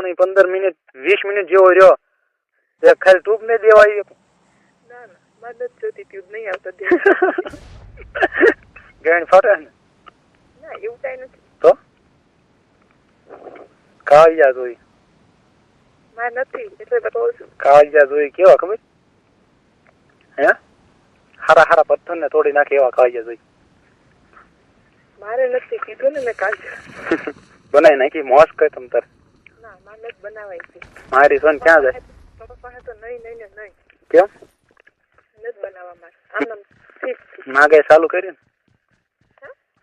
નહીં 15 minute 20 minute જેવો રહ્યો તે ખાલી ટૂપ ને દેવાય ના ના મદદ જોતી ટ્યુબ નહીં આવતો દે ગેણ ફાટે ને ના એવું કાંઈ નથી તો કાળિયા જોઈ માર નથી એટલે બતાવું છું કાળિયા જોઈ કેવા ખબર હે હારા હારા પથ્થર ને તોડી નાખે એવા કાળિયા જોઈ મારે નથી કીધું ને મેં કાલ બનાવી નાખી મોસ કઈ તમ તાર ના મારે નથી બનાવાય છે મારી સોન ક્યાં જાય પપ્પા પાસે તો નહીં નહીં ને નહીં કેમ નથી બનાવવા મારે આમ આમ ઠીક નાગાઈ ચાલુ કરી ને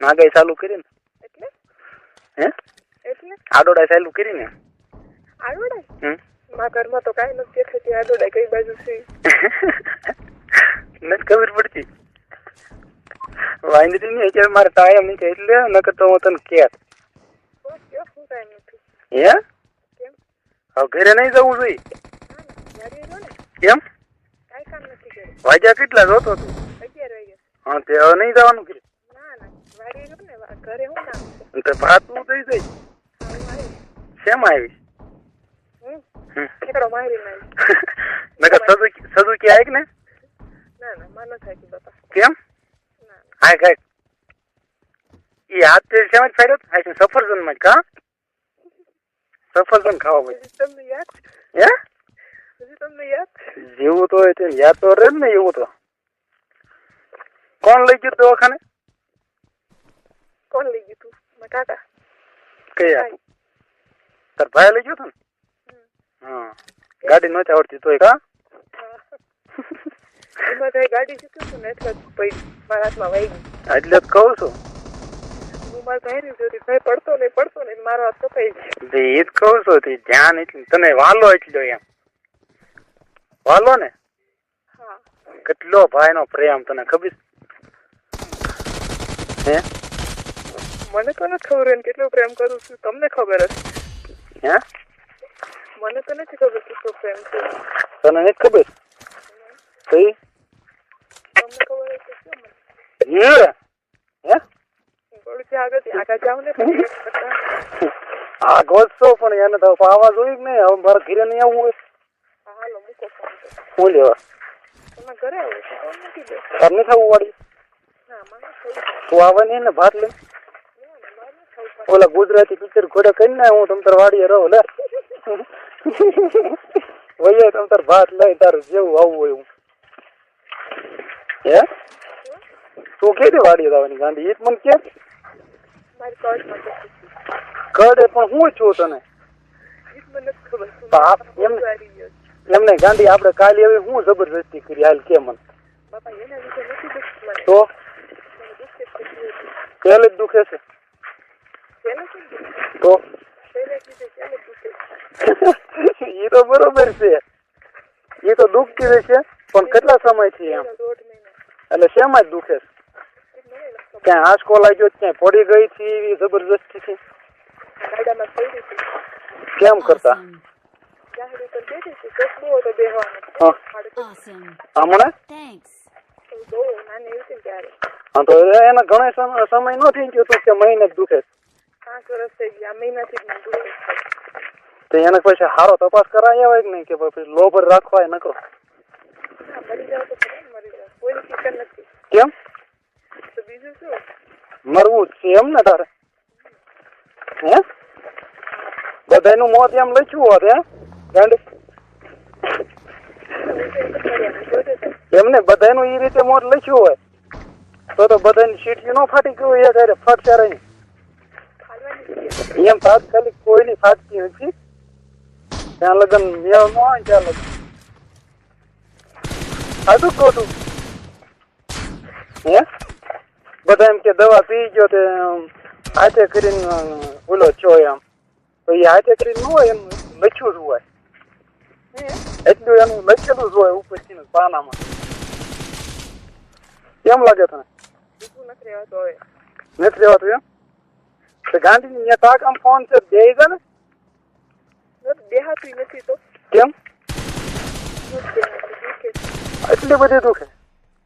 નાગાઈ ચાલુ કરી ને એટલે હે એટલે આડોડા ચાલુ કરી ને આડોડાય મારા ઘરમાં તો કાંઈ નથી દેખાતી આડોડાય કઈ બાજુ છે નથી ખબર પડતી વાંદરી ની અત્યારે મારે ટાઈમ નહીં એટલે નકર તો હું તને કેત શું ટાઈમ નથી હે કેમ હવે ઘરે નહીં જવું જોઈએ કેમ કાંઈ કામ નથી કર્યું વાગ્યા કેટલા જોતો તું 11 વાગ્યા હા તે હવે નહીં જવાનું ઘરે ના ના વાડી રહ્યો ને ઘરે શું કામ છે તો ભાત તું થઈ જઈ શેમાં આવીશ એકડો મારી નાઈ નકર સદુકી આય કે ને ના ના માનો થાય કે બાપા કેમ હા કાંઈક એ હાથ તે શેમાં જ ફાડ્યો હા છે સફરજન માં જ કા સફરજન ખાવા પછી તમને યાદ હે હજી તમને યાદ જેવું તો હોય તે યાદ તો રહે ને એવું તો કોણ લઈ ગયું દવાખાને કોણ લઈ ગયું તું મારા કાકા કયા તાર ભાઈ લઈ ગયો તો ને હા ગાડી નહોતી આવડતી તોય કા એમાં કઈ ગાડી શીખ્યું છું ને એટલે પડી મારા હાથમાં વાઈ ગઈ એટલે જ કહું છું હું મારા ભાઈ જોતી ભાઈ પડતો ને મારો હાથ કપાઈ ગયો એ જ કહું છું તે ધ્યાન એટલે તને વાલો એટલો એમ વાલો ને હા કેટલો ભાઈ નો પ્રેમ તને ખબર હે મને તો નથી ખબર એને કેટલો પ્રેમ કરું છું તમને ખબર હશે હે મને તો નથી ખબર કેટલો પ્રેમ છે તને નથી ખબર કઈ તમને ખબર હશે શું હે હે થોડું આગળ જાવ ને પછી આ ગોતશો પણ એને તો આવાજ હોય કે નહીં હવે મારા ઘરે નહીં આવવું હોય હાલો મૂકો ફોન શું લેવા તમે ઘરે આવો છો કોણ નથી દે તાર નહીં થવું વાળી ના મને તું આવે નહીં ને ભાત લે ઓલા ગુજરાતી પિક્ચર ઘોડે કરીને હું તમ તાર વાડીએ રહો લે વૈયા તમ તાર ભાત લઈ તારું જેવું આવવું હોય હું હે તું કે દે વાડીએ જવાની ગાંધી એ જ મને કે મારી કડ માં કડે પણ હું છું તને મને ખબર એમને ગાંધી આપણે કાલે હવે હું જબરજસ્તી કરી હાલ કે મને બાપા એના વિશે નથી દુઃખ મને તો પહેલે જ દુખે છે તો એ તો બરોબર છે એ તો દુખતી રહેશે પણ કેટલા સમયથી એમ એટલે શેમાં જ દુખે છે ક્યાંય આંચકો લાગ્યો ક્યાંય પડી ગઈ હતી એવી જબરજસ્તી છે કેમ કરતા હમણાં હા તો એને ઘણા સમય નો થઈ ગયો તું કે મહિને જ દુખે 5 વર્ષ થઈ ગયા મહિનાથી તો એને પછી સારો તપાસ કરાવી હોય કે નહીં કે પછી લોભર રાખવા નકો મરી જાવ તો મરી જાવ કોઈ ફિકર નથી કેમ તો બીજું શું મરવું છે એમ ને તારે હે બધાનું મોત એમ લખ્યું હોત હે ગાંડી એમને બધાનું એ રીતે મોત લખ્યું હોય તો બધાની સીટી નો ફાટી ગયું એ ત્યારે ફાટશે રહી એમ તાત્કાલિક કોઈની ફાટતી નથી ત્યાં લગન મેળ ન હોય ત્યાં લગન સાચું ખોટું હે બધા એમ કે દવા પી ગયો તે હાથે કરીને ઓલો છો એમ તો એ હાથે કરીને ન હોય એમ લખ્યું જ હોય એટલું એનું લખેલું જ હોય ઉપરથી પાનામાં કેમ લાગે તને નથી રહેવાતું હવે નથી રહેવાતું એમ તો ગાંધી ને તાકામ ફોન છે બે છે ને દેહાતું નથી તો કેમ એટલી બધી દુખે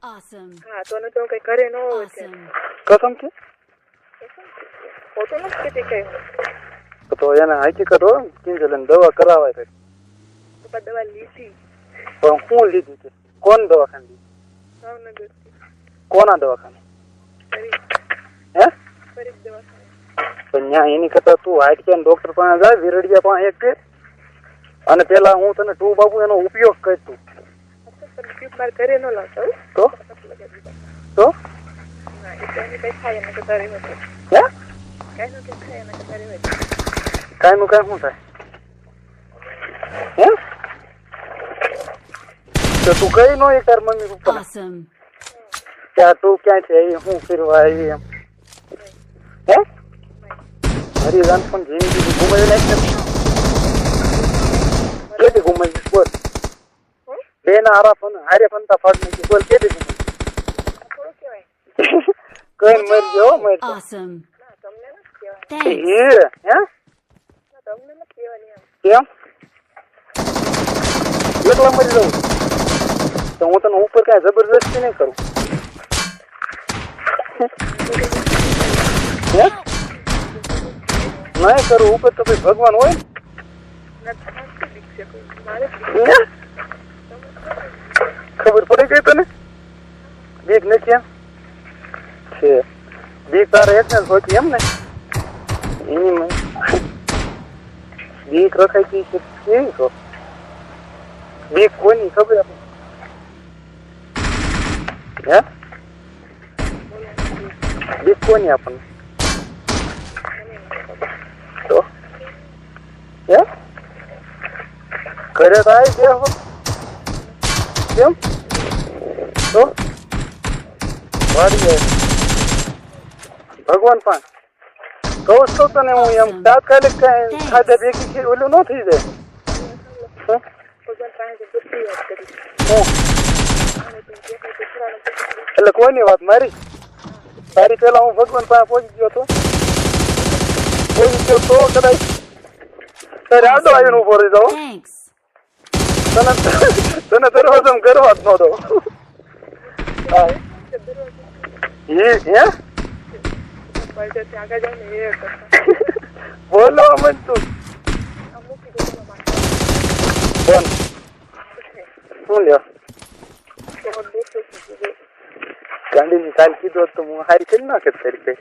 હા તો ને તો કઈ ઘરે ન હોય કસમ છે ફોટો નથી કઈ તો એને હકીકત હોય ને કિંજલ એને દવા કરાવાય તો પપ્પા દવા લીધી પણ હું લીધી હતી કોણ દવાખાને લીધી ભાવનગર કોના દવાખાને ફરી હે ફરી દવાખાને પણ ત્યાં એની કરતા તું હાઈટ કે ડોક્ટર પાસે જાય વિરડિયા પાસે એક કે અને પેલા હું તને તું બાબુ એનો ઉપયોગ કર તું મારે ઘરે ન લાવતા તો તો કઈ ખાય એને કરતા રહેવા દે હે કઈ નું કઈ ખાય એને કરતા રહેવા દે કાંઈ નું કાંઈ શું થાય હે તો તું કઈ નો એ તાર મમ્મી પપ્પા Awesome. ત્યાં તું ક્યાં છે એ હું ફેરવા આવી એમ હે મારી જાન પણ જિંદગી ઘુમાવી નાખી કેદી ઘુમાવી બોલ બેના હારે પંતા ફાડ નાખી બોલ કેદી ઘુમાવી થોડું કહેવાય કઈ મરી ગયો મરી ગયો Awesome. ના તમને નથી કહેવાય Thanks. એ હે ના તમને નથી કહેવાની એમ કેમ એકલા મરી જાઉં તો હું તને ઉપર કાંઈ જબરદસ્તી નહીં કરું હે નહીં કરું ઉપર તો ભાઈ ભગવાન હોય નથી બીક છે કોઈ મારે ને ખબર પડી ગઈ તને બીક નથી એમ છે બીક તારે એટલે જ હોતી એમ ને એની બીક રખાઈ ગઈ છે કેવી કહો બીક કોની ખબર આપે હે બીક કોની આપણને તો હે ઘરે તો આવી ગયા હો કેમ તો વાળી જાય ભગવાન પણ કહું છું તને હું એમ તાત્કાલિક કઈ ખાધા ભેગી છે ઓલું ન થઈ જાય ભગવાન પાસે બધી વાત કરી હું એટલે કોઈની વાત મારી તારી પેલા હું ભગવાન પાસે પહોંચી ગયો તો કદાચ તારે આડો આવીને ઉભો રહી જાઓ Thanks. તને દરવાજો કરવા જ ન દો હે આગળ જાય ને એ કરતા બોલો મત તું મૂકી દો બોલ શું લ્યો ગાંધીજી કાલ કીધું હોત તો હું હારી કરી નાખે તારી કઈ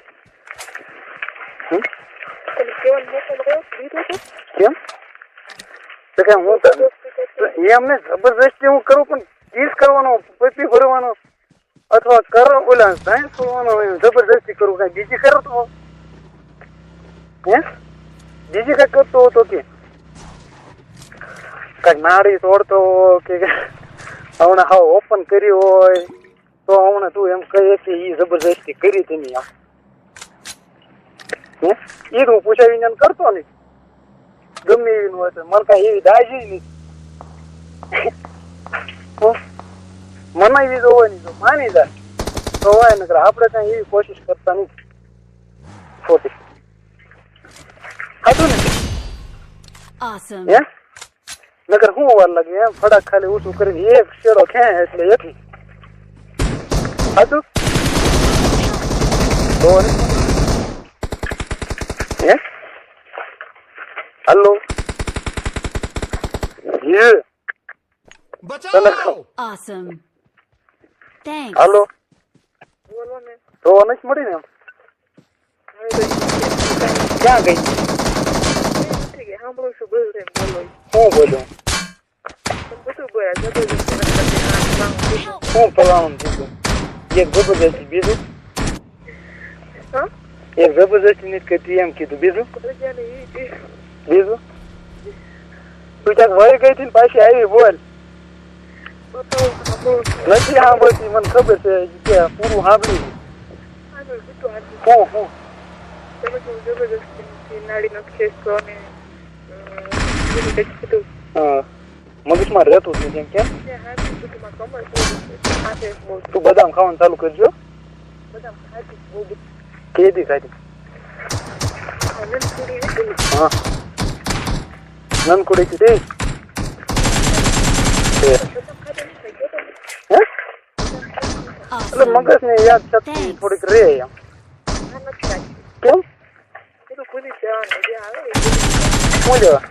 કેમ તો કે હું એમને જબરદસ્તી હું કરું પણ કિસ કરવાનો પૈપી ભરવાનો અથવા કરો ઓલા સાયન્સ કરવાનો જબરદસ્તી કરું કઈ બીજી કરો તો હે બીજી કઈ કરતો હતો કે કઈક નાડી તોડતો કે હમણાં હાવ ઓપન કરી હોય તો હમણાં તું એમ કહે કે એ જબરદસ્તી કરી તેની આમ હે એ હું પૂછાવીને એમ કરતો નહીં ગમે એવી હોય તો મને કાંઈ એવી દાજી નહીં મનાવી જોવાની તો માની જાય તો હોય નકર આપણે કઈ એવી કોશિશ કરતા નથી ખોટી હતું ને Awesome. હે નકર શું વાર લાગે એમ ફડાક ખાલી ઊંચું કરીને એક શેડો ખેંચ એટલે એથી હતું તો હે હલો ये Awesome. Thanks. हेलो બોલો ને तो नहीं मड़ी ने क्या गई નથી કે સાંભળું છું બધું એમ બોલો હું બોલું બધું બોલ્યા જબરજસ્તી હું ફલાણું કીધું એક જબરદસ્તી બીજું હા એક જબરદસ્તી નથી કરતી એમ કીધું બીજું બીજું તું ક્યાંક વહી ગઈ હતી ને પાછી આવી બોલ નથી સાંભળતી મને ખબર છે કે પૂરું સાંભળ્યું હું જબરજસ્તી નાડી નથી ખેંચતો અને મગજમાં રહેતું જ નથી કેમ તું બદામ ખાવાનું ચાલુ કરજો કેદી ખાધી હા નનકુડી થી હે એટલે મગજ ને યાદ શક્તિ થોડીક રે એમ કેમ ભૂલી જવાનું જે આવે એ શું લેવા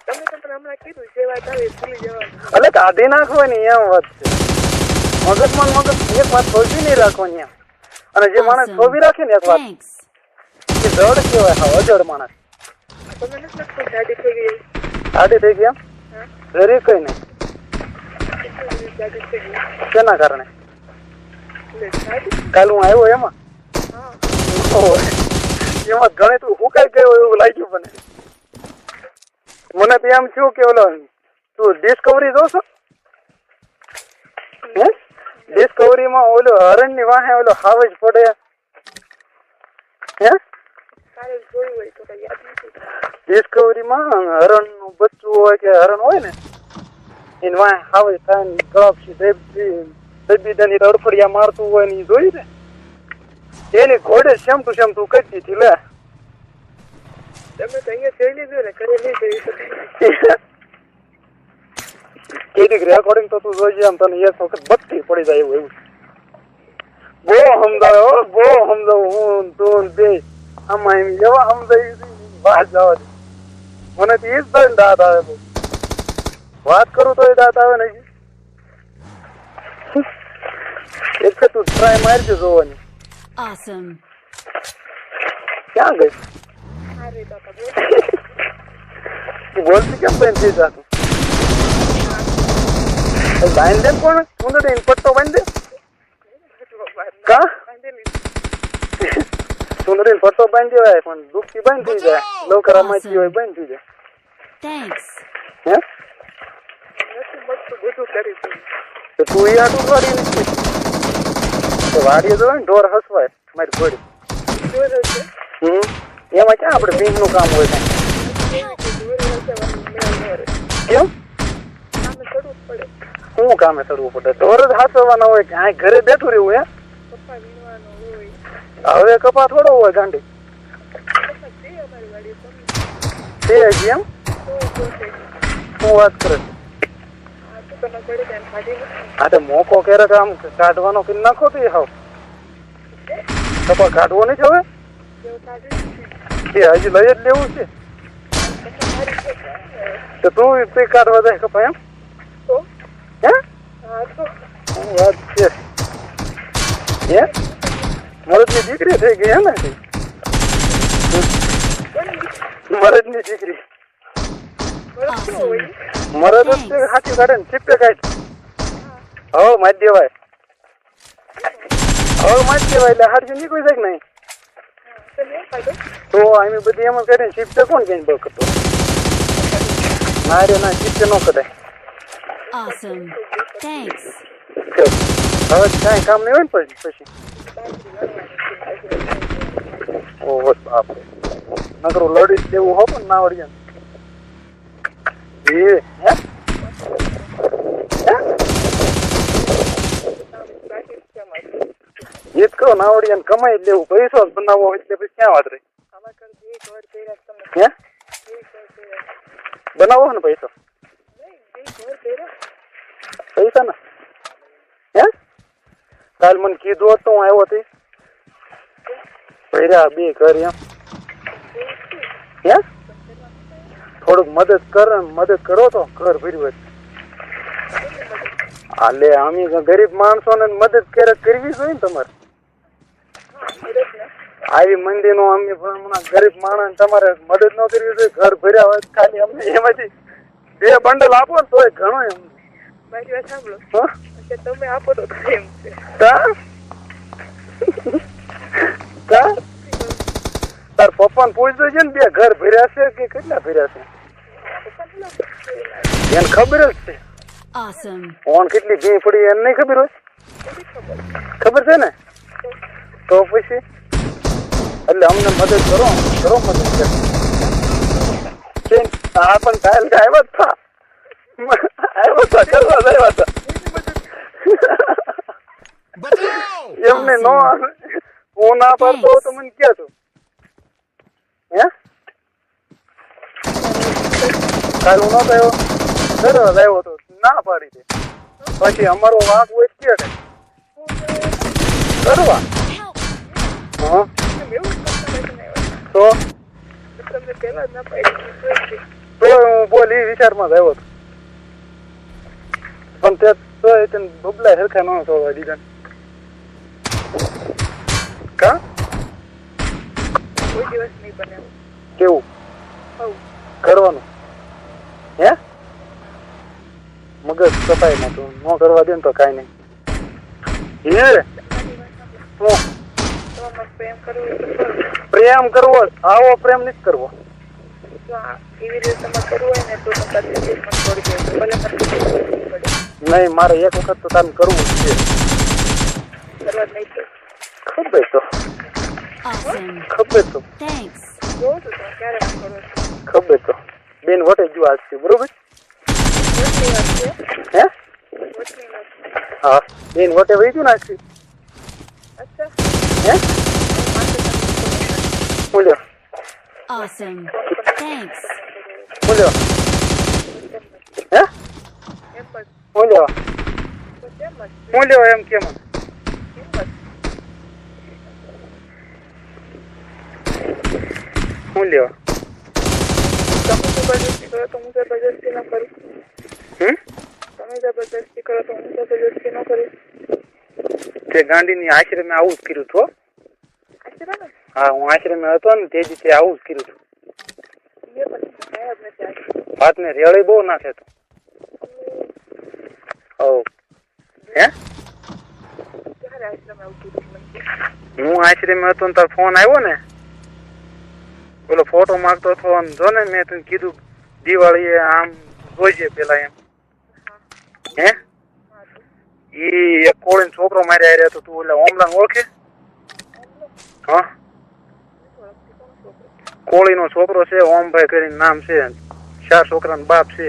તમે તો પણ હમણાં કીધું જે વાત આવે એ ભૂલી જવાનું એટલે કાઢી નાખવાની એમ વાત છે મગજમાં ને મગજ એક વાત થોડી નહીં રાખવાની એમ અને જે માણસ Awesome. થોભી રાખે ને એક વાત Thanks. એ જડ કહેવાય હા અજડ માણસ તમે નથી લખતું જાડી થઈ ગઈ આડી થઈ ગયા હા જરી કઈ નહીં જાડી થઈ ગઈ શેના કારણે એટલે જાડી કાલ હું આવ્યો એમાં હા ઓહો. એમાં ઘણે તું હુકાઈ ગયો એવું લાગ્યું મને તો એમ થયું કે ઓલો તું ડિસ્કવરી જોશો હે ડિસ્કવરીમાં ઓલો હરણની વાહે ઓલો હાવજ પડે હે તારે જોયું હોય તો કઈ યાદ નથી ડિસ્કવરીમાં હરણનું બચ્ચું હોય કે હરણ હોય ને એની વાહે હાવજ થાય ને ગળાપસી દબીદાની તડફડિયા મારતું હોય ને ઈ જોયું ને એની ઘોડે સેમ ટુ સેમ તું કરી દીધી લે તમે તો અહીંયા જોઈ લીધું ને ઘરે નહીં જોઈ તો કેટલીક રેકોર્ડિંગ તો તું જોઈજે આમ તને એક વખત બત્તી પડી જાય એવું બહુ સમજાવે હો બહુ સમજાવું હું તું બે આમાં એમ એવા સમજાવી વાત જવા દે મને તો એ જ થઈને દાંત આવે બહુ વાત કરું તો એ દાંત આવે ને એક છે તું ટ્રાય મારજો જોવાની Awesome. ક્યાં ગઈ અરે બાપા તું બોલતી કેમ પેન થઈ જાતું બાંધ દે કોણ સુંદર પટ્ટો બાંધ દે કા સુંદરી પટ્ટો બાંધી દેવાય પણ દુઃખથી બંધ થઈ જાય લોકરા માંથી હોય બંધ થઈ જાય Thanks. હે નથી મળતું બધું કરી દઉં તો તું એ આટલું વાડી નથી તો વાડીએ તો ઢોર હસવાય મારી ઘોડી જોર છે એમાં ક્યાં આપણે ભીમ નું કામ હોય કાંઈ કેમ કામે કરવું પડે શું કામે ચડવું પડે ઢોર જ હાચવાના હોય કે આ ઘરે બેઠું રહેવું હે પપ્પા વીણવાનો હોય હવે કપા થોડો હોય ગાંડી પપ્પા છે અમારી વાડી તે હજી એમ તો શું વાત કરે આ તો તમે ઘડી ટાઈમ કાઢી આ તો મોકો ક્યારેક આમ કાઢવાનો કે નાખો તો હાવ કપા કાઢવો નહીં હવે જેવું કાઢી એ હજી લઈ જ લેવું છે તો તું તે કાઢવા જાય કપા એમ તો હે હા તો શું વાત છે હે મરદની દીકરી થઈ ગઈ હે ને મરદની દીકરી બરાબર કેવું હોય મરદ જ તે હાથી કાઢે ને ચીપે કાઢ હવે મારી દેવાય હવે મારી દેવાય એટલે હારજી નીકળી જાય કે નહીં તમે એમ કાઢો તો અમે બધી એમ જ કરીને ચીપે કોણ કઈ બહુ કરતો ના રે ના ચીપે ન કઢાય Awesome. Thanks. હવે કાંઈ કામ નહીં હોય ને પછી ઓહો બાપ નકરું લડી જ દેવું હો પણ ના વળીએ એ હે એ જ કહો ના વળીએ કમાઈ જ લેવું પૈસો જ બનાવવો હોય એટલે પછી ક્યાં વાત રહી આમાં કર બે ઘર પહેર્યા તમે હે બે ઘર પહેર્યા બનાવો ને પૈસો નહીં બે ઘર પહેર્યા પૈસા ને હે કાલ મને કીધું હોત તો હું આવ્યો હતી ભર્યા બે ઘર એમ હે થોડુંક મદદ કરો તો ઘર ભર્યું હાલે અમે ગરીબ માણસો ને મદદ ક્યારેક કરવી જોઈએ ને તમારે આવી મંદિર નો અમે હમણાં ગરીબ માણસ તમારે મદદ ન કરવી જોઈએ ઘર ભર્યા હોય ખાલી અમને એમાંથી બે બંડલ આપો ને તોય ઘણો એમ મારી વાત સાંભળો હા કે તમે આપો તો થાય એમ છે કા કા તાર પપ્પાને પૂછજો છે ને બે ઘર ભર્યા છે કે કેટલા ભર્યા છે એને ખબર જ છે Awesome. ઓન કેટલી ભી પડી એને નહીં ખબર હોય ખબર છે ને તો પછી એટલે અમને મદદ કરો મદદ કરો હા પણ કાલ આવ્યા હતા કરવા આવ્યા હતા એમને નો હું ના પાડતો તો મને ક્યાં છું હે કાલ હું નતો આવ્યો સરસ આવ્યો હતો ના પાડી દે પછી અમારો વાંક હોય ક્યારે કરવા હા એવું જ કરતા નથી ને. તો તમને પહેલા જ ના પાડી તો હું બોલી વિચારમાં જ આવ્યો હતો પણ તે તો તને બબલા હરખા ન છોડવા દીધા કા કોઈ દિવસ નહીં બને એવું. કેવું હવ કરવાનું હે મગજ સફાઈમાં તું ન કરવા દે ને તો કાંઈ નહીં હે હું તમારે પ્રેમ કરવો હોય તો કરો. પ્રેમ કરવો આવો પ્રેમ નથી કરવો જો એવી રીતે તમારે કરવું હોય ને તો તમારે મને છોડી દેવું ભલે મને પડે નહીં મારે એક વખત તો તારે કરવું જ છે કરવા જ નહીં તો ખબર તો Awesome. ખબર તો Thanks. જોઉં છું તમે ક્યારે આમ કરો છો. ખબર તો બેન વટે ગયું આજથી બરોબર વચની વાત છે હે વચની વાત. હા બેન વટે વહી ગયું ને આજથી અચ્છા હે બોલ્યો Awesome. Thanks. બોલ્યો હે એમ જ બોલ્યો તો કેમ જ બોલ્યો એમ કેમ એમ જ બોલ્યો તમે જબરદસ્તી કરો તો હું જબરદસ્તી ન કરું. તમે જબરદસ્તી કરો તો હું જબરદસ્તી ન કરું. તે ગાંધીની આશ્રમે આવું જ કર્યું હતું હો. આશરા ને હા હું આશ્રમે હતો ને તે દિવસે આવું જ કર્યું હતું એ પછી કાંઈ જ નથી આવ્યું. ભાતને રેળે બહુ નાખે તો ઓ હે ક્યારે આશ્રમ આવું કીધું મને કે? હું આશ્રમે હતો ને તાર ફોન આવ્યો ને પેલો ફોટો માંગતો હતો અને જો ને મેં તને કીધું દિવાળીએ આમ જોઈજે પેલા એમ હે ઈ એક કોળીનો છોકરો મારી આવ્યો હતો તું એટલે ઓમલાને ઓળખે હા કોળીનો છોકરો છે ઓમભાઈ કરીને નામ છે 4 છોકરાનો બાપ છે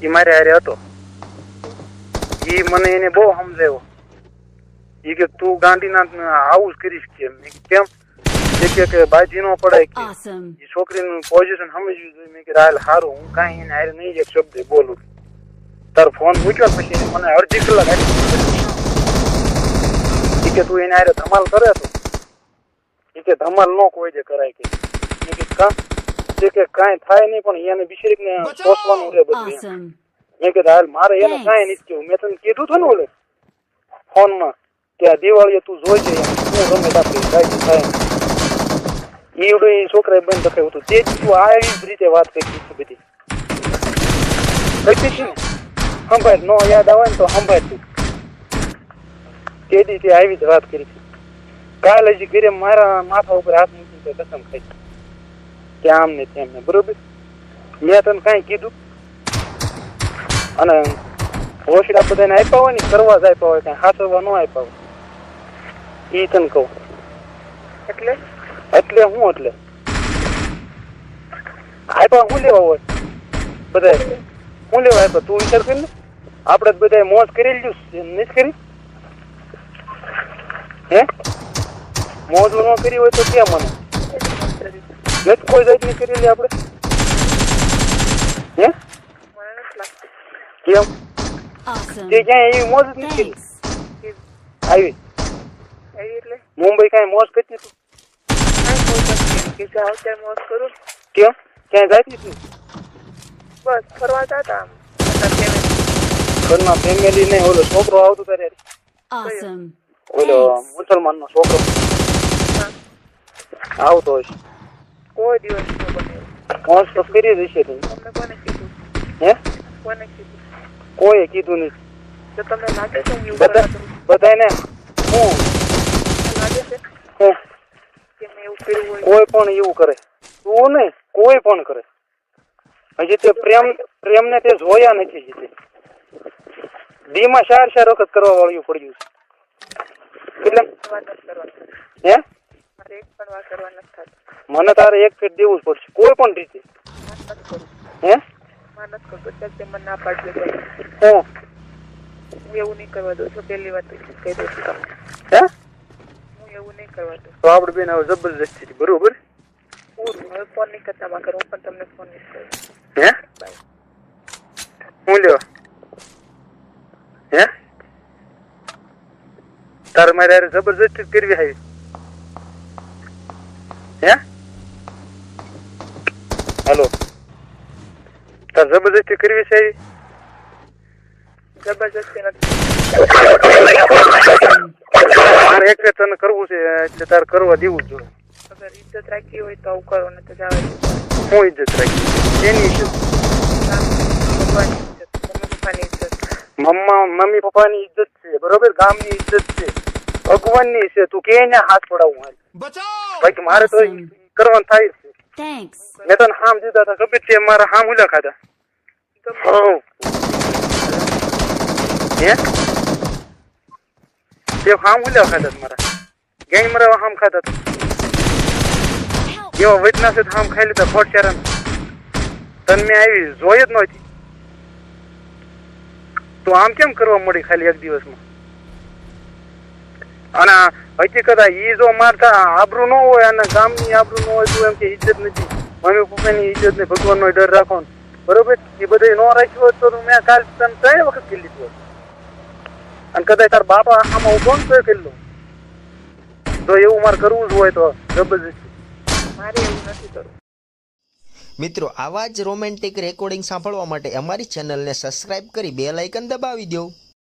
ઈ મારે હારે હતો ઈ મને એને બહુ સમજાવ્યો ઈ કે તું ગાંધીના આવું જ કરીશ કે મેં કેમ કે બાજી નો પડાય કે Awesome. ઈ છોકરીનું પોઝિશન સમજવી જોઈએ મેં કીધું હાલ સારું હું કાંઈ એને હારે નહીં એક શબ્દ બોલું તારો ફોન મૂક્યો પછી એને મને અડધી કલાક ઈ કે તું એને હારે ધમાલ કરે તો ઈ કે ધમાલ નો કોઈ દે કરાય કે મેં કીધું કા કે કાંઈ થાય નહીં પણ એને બિશરીકને પોસવાનું છે બધું એમ. Awesome. મેં કીધું હાલ મારે એને કાંઈ નથી કેવું મેં તને કીધું હતું ને ઓલે ફોનમાં કે આ દિવાળીએ તું જોઈજે એમ હું ગમે તાપી કાંઈ થાય ઈવડું એ છોકરાએ બંધ દખાયું હતું તે જ તું આવી જ રીતે વાત કરી છે બધી કઈ છે ને સંભાળ નો યાદ આવે ને તો સંભાળ તું તે દી તે આવી જ વાત કરી છે કાલે હજી ઘરે મારા માથા ઉપર હાથ મૂકીને તો કસમ ખાઈ કે આમ ને તેમ ને બરોબર મેં તને કાંઈ કીધું અને હોશડા બધાને આપ્યા હોય ને કરવા જ આપ્યા હોય કાંઈ હાથવા ન આપ્યા હોય એ તને કહું એટલે એટલે હું એટલે આપ્યા શું લેવા હોય બધા શું લેવા આપ્યા તું વિચાર કરી ને આપણે બધા મોજ કરી લીધું નથી કરી હે મોજ ન કરી હોય તો ક્યાં મને નથી કોઈ જાતની કરી લે આપણે હે મને નથી લાગતું. કેમ Awesome. તે ક્યાંય એવી મોજ જ નથી કરી Thanks. આવી એવી એટલે મુંબઈ કાંઈ મોજ કરતી તું કાંઈ મોજ નથી કરી કે જાઓ ત્યારે મોજ કરું. કેમ ક્યાંય જાતી તું બસ ફરવા જતા આમ બધા family. ઘરના ફેમિલી ને ઓલો છોકરો આવતો ત્યારે Awesome. ઓલો મુસલમાન નો છોકરો હા આવતો હશે કોઈ દિવસ ન બને એવું. મોજ તો કરી જ હશે તું તમને કોને કીધું હે કોને કીધું કોઈ કીધું નહીં તો તમને લાગે છે હું એવું બધા કરવા દઉં? બધાને હું તમને લાગે છે હું કે મેં એવું કર્યું હોય? કોઈ પણ એવું કરે તું નહીં કોઈ પણ કરે હજી તે પ્રેમને તે જોયા નથી હજી દીમાં 4 વખત કરવા વાળું પડ્યું છે એટલે વાત નથી કરવાની. હે મારે એક પણ વાત કરવા નથી થતું. મને તારે એક ફેટ દેવું જ પડશે કોઈ પણ રીતે વાત નથી કરું. હે વાત નથી કરતો ત્યારે તે મને ના પાડજો તો હું હું એવું નહીં કરવા દઉં છું. પહેલી વાત તો કહી દઉં છું તમને. હે હું એવું નહીં કરવા દઉં. તો આપણે બેન હવે જબરજસ્તી બરોબર પૂરું હવે ફોન નહીં કરતા માં કરું. હું પણ તમને ફોન નહીં કરું. હે બાય. હું લ્યો હે તારે મારે હારે જબરજસ્તી જ કરવી આવી હે હાલો તાર જબરદસ્તી કરવી છે એવી? જબરજસ્તી નથી. મારે એક તને કરવું છે એટલે તારે કરવા દેવું જ જોઈએ. અગર ઇજ્જત રાખી હોય તો આવું કરો ને તો જવા દો. હું ઇજ્જત રાખી એની ઇજ્જત ભગવાનની ઇજ્જત, મમ્મી પપ્પાની ઇજ્જત. મમ્મી પપ્પાની ઇજ્જત છે બરોબર, ગામની ઇજ્જત છે, ભગવાનની છે. તું કે ને હાથ પડાવું હાલ બાકી મારે તો કરવાનું થાય છે. Thanks. મેં તને હામ દીધા હતા ખબર છે, મારા હામ ઉલા ખાધા. હે તે હામ ઉલા ખાધા મારા ગેંગ મારા હામ ખાધા હતા. એવા વૈદના છે હામ ખાઈ લીધા ફોટ ચારા. તને મેં આવી જોઈ જ નહોતી. તું આમ કેમ કરવા મળી ખાલી એક દિવસમાં? અને હકીકત ઈ જો મારતા આબરૂ ન હોય અને ગામની આબરૂ ન હોય તો એમ કે ઇજ્જત નથી, મમ્મી પપ્પાની ઇજ્જત ને ભગવાનનો ડર રાખો બરોબર. એ બધું ન રાખ્યું હોત તો મેં કાલ તને 3 વખત કરી લીધું હોત. અને કદાચ તાર બાપા આમાં ઉભો ને તો કરી લો. તો એવું મારે કરવું જ હોય તો જબરજસ્તી. મારે એવું નથી કરવું. મિત્રો આવા જ રોમેન્ટિક રેકોર્ડિંગ સાંભળવા માટે અમારી ચેનલને સબસ્ક્રાઇબ કરી બેલ આઇકન દબાવી દો.